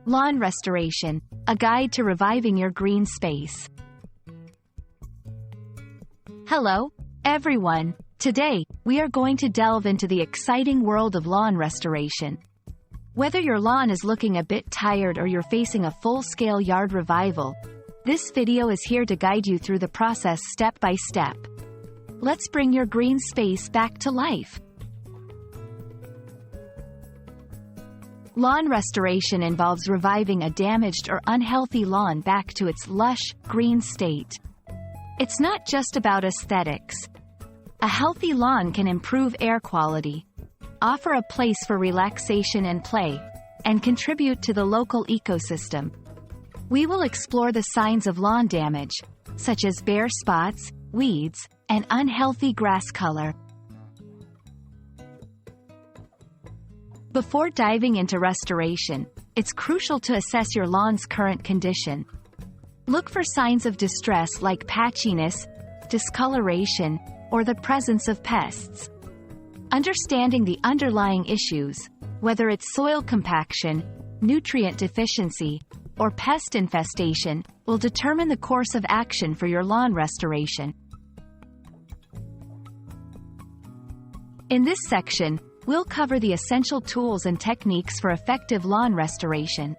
Lawn restoration, a guide to reviving your green space. Hello, everyone. Today, we are going to delve into the exciting world of lawn restoration. Whether your lawn is looking a bit tired or you're facing a full-scale yard revival, this video is here to guide you through the process step by step. Let's bring your green space back to life. Lawn restoration involves reviving a damaged or unhealthy lawn back to its lush, green state. It's not just about aesthetics. A healthy lawn can improve air quality, offer a place for relaxation and play, and contribute to the local ecosystem. We will explore the signs of lawn damage, such as bare spots, weeds, and unhealthy grass color. Before diving into restoration, it's crucial to assess your lawn's current condition. Look for signs of distress like patchiness, discoloration, or the presence of pests. Understanding the underlying issues, whether it's soil compaction, nutrient deficiency, or pest infestation, will determine the course of action for your lawn restoration. In this section, we'll cover the essential tools and techniques for effective lawn restoration.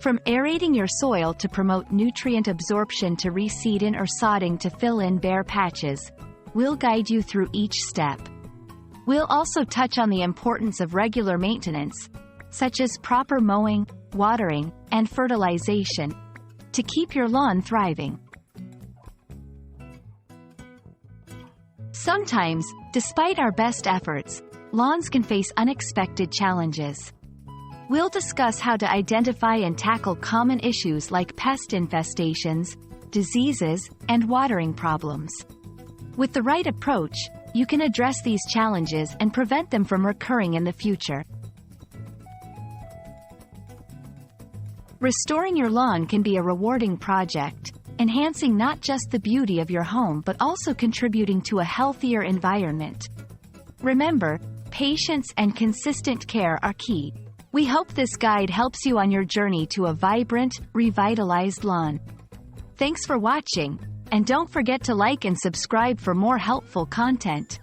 From aerating your soil to promote nutrient absorption to reseeding or sodding to fill in bare patches, we'll guide you through each step. We'll also touch on the importance of regular maintenance, such as proper mowing, watering, and fertilization, to keep your lawn thriving. Sometimes, despite our best efforts, lawns can face unexpected challenges. We'll discuss how to identify and tackle common issues like pest infestations, diseases, and watering problems. With the right approach, you can address these challenges and prevent them from recurring in the future. Restoring your lawn can be a rewarding project, enhancing not just the beauty of your home but also contributing to a healthier environment. Remember, patience and consistent care are key. We hope this guide helps you on your journey to a vibrant, revitalized lawn. Thanks for watching, and don't forget to like and subscribe for more helpful content.